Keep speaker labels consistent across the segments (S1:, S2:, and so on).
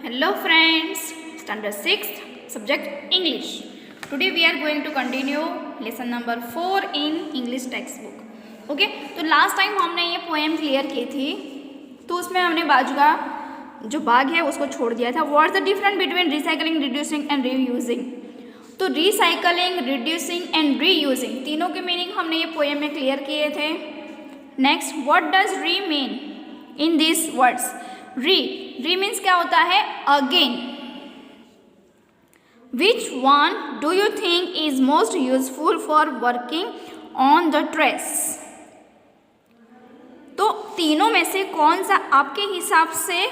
S1: Hello friends, standard 6th subject English. Today we are going to continue lesson number 4 in English textbook. Okay, तो last time हमने ये poem clear की थी, तो उसमें हमने बाजू का जो भाग है उसको छोड़ दिया था. What's the difference between recycling, reducing and reusing. तो रिसाइकलिंग, रिड्यूसिंग एंड रीयूजिंग तीनों के मीनिंग हमने ये पोएम में क्लियर किए थे. नेक्स्ट, व्हाट डज री मीन इन दिस वर्ड्स. री मीन्स क्या होता है? Again. Which one do you think is most useful for working on the dress. तो तीनों में से कौन सा आपके हिसाब से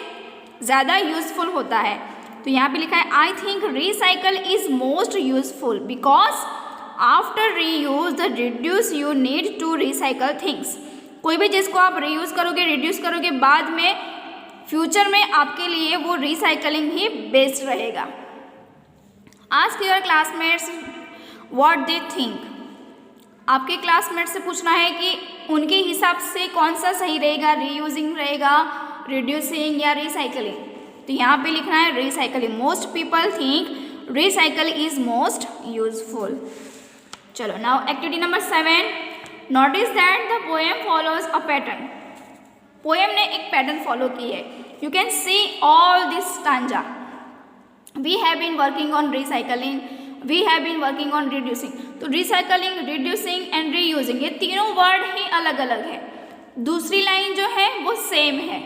S1: ज़्यादा यूजफुल होता है? तो यहाँ पे लिखा है I think recycle is most useful because after reuse the reduce you need to recycle things. कोई भी जिसको आप रीयूज करोगे, रिड्यूस करोगे, बाद में फ्यूचर में आपके लिए वो रिसाइकलिंग ही बेस्ट रहेगा. Ask your classmates what they think. आपके क्लासमेट से पूछना है कि उनके हिसाब से कौन सा सही रहेगा, रीयूजिंग रहेगा, रिड्यूसिंग या रिसाइकलिंग. तो यहाँ पे लिखना है recycling. Most people think recycle is most useful. चलो now activity number 7. Notice that the poem follows a pattern. Poem ने एक पैटर्न फॉलो की है. You can see all this stanza. We have been working on recycling, we have been working on reducing. तो recycling, reducing and reusing ये तीनों word ही अलग अलग है. दूसरी लाइन जो है वो सेम है.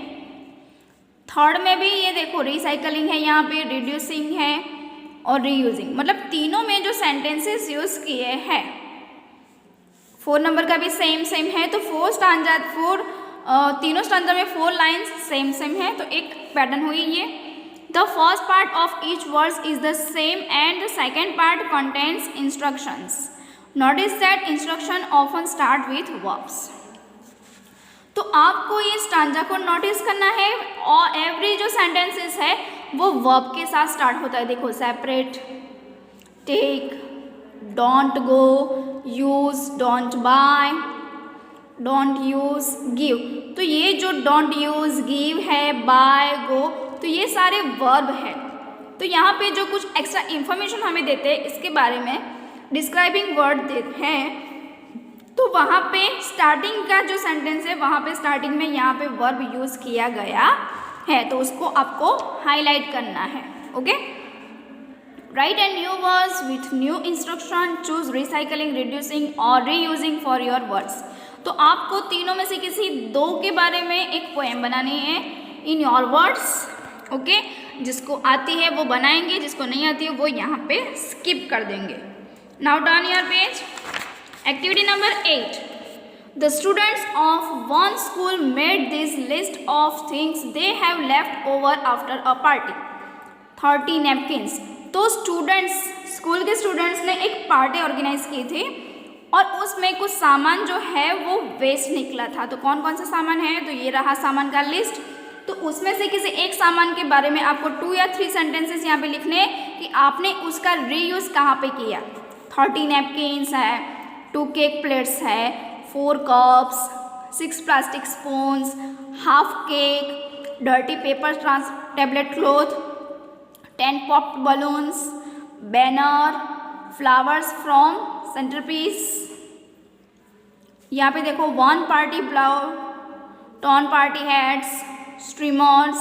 S1: थर्ड में भी ये देखो रिसाइकलिंग है, यहाँ पे रिड्यूसिंग है और रीयूजिंग. मतलब तीनों में जो सेंटेंसेस यूज किए हैं, 4 नंबर का भी सेम है. तो तीनों स्टांजा में 4 लाइन्स सेम है. तो एक पैटर्न हुई ये. The first part of each verse is the same and the second part contains instructions. Notice that instruction often start with verbs. तो आपको ये स्टांजा को नोटिस करना है और एवरी जो सेंटेंसेस है वो वर्ब के साथ स्टार्ट होता है. देखो, separate, take, don't go, use, don't buy, don't use, give. तो ये जो डोंट यूज, गिव है, बाय, गो, तो ये सारे वर्ब है. तो यहाँ पे जो कुछ एक्स्ट्रा इन्फॉर्मेशन हमें देते हैं इसके बारे में डिस्क्राइबिंग वर्ड देते हैं. तो वहाँ पे स्टार्टिंग का जो सेंटेंस है वहाँ पे स्टार्टिंग में यहाँ पे वर्ब यूज किया गया है, तो उसको आपको हाईलाइट करना है. Okay. Right and new words with new instruction. Choose recycling, reducing और रीयूजिंग फॉर योर वर्ड्स. तो आपको तीनों में से किसी 2 के बारे में एक पोएम बनानी है इन योर वर्ड्स. ओके. जिसको आती है वो बनाएंगे, जिसको नहीं आती है वो यहाँ पे स्किप कर देंगे. Now turn your page. Activity number 8. The students of one school made this list of things they have left over after a party. 30 napkins. तो स्कूल के स्टूडेंट्स ने एक पार्टी ऑर्गेनाइज की थी और उसमें कुछ सामान जो है वो वेस्ट निकला था. तो कौन कौन सा सामान है? तो ये रहा सामान का लिस्ट. तो उसमें से किसी एक सामान के बारे में आपको 2 या 3 सेंटेंसेस यहाँ पे लिखने कि आपने उसका रीयूज कहाँ पे किया. 30 नैपकिन्स है, 2 केक प्लेट्स है, 4 cups, 6 plastic spoons, half cake, dirty paper tablet cloth, 10 popped balloons, banner, flowers from centrepiece. यहाँ पे देखो 1 party blouse, 10 party hats, streamers,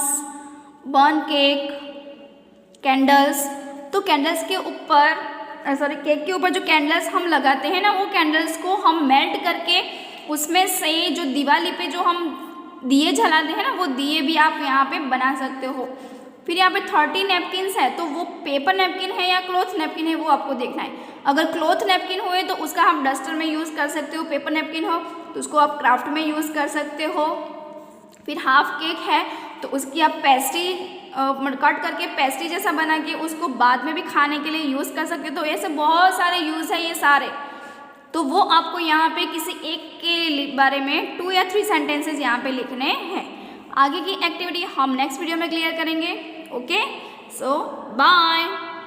S1: burn cake, candles. तो कैंडल्स के ऊपर केक के ऊपर जो कैंडल्स हम लगाते हैं ना, वो कैंडल्स को हम मेल्ट करके उसमें से जो दिवाली पे जो हम दिए जलाते हैं ना, वो दिए भी आप यहाँ पे बना सकते हो. फिर यहाँ पे 30 नैपकिन्स है, तो वो पेपर नैपकिन है या क्लॉथ नैपकिन है वो आपको देखना है. अगर क्लॉथ नैपकिन हुए तो उसका आप डस्टर में यूज़ कर सकते हो. पेपर नैपकिन हो तो उसको आप क्राफ्ट में यूज़ कर सकते हो. फिर हाफ केक है तो उसकी आप पेस्ट्री कट करके पेस्ट्री जैसा बना के उसको बाद में भी खाने के लिए यूज़ कर सकते हो. तो ऐसे बहुत सारे यूज़ है ये सारे. तो वो आपको यहाँ पे किसी एक के बारे में 2 या 3 सेंटेंसेस यहाँ पे लिखने हैं. आगे की एक्टिविटी हम नेक्स्ट वीडियो में क्लियर करेंगे. ओके, सो बाय.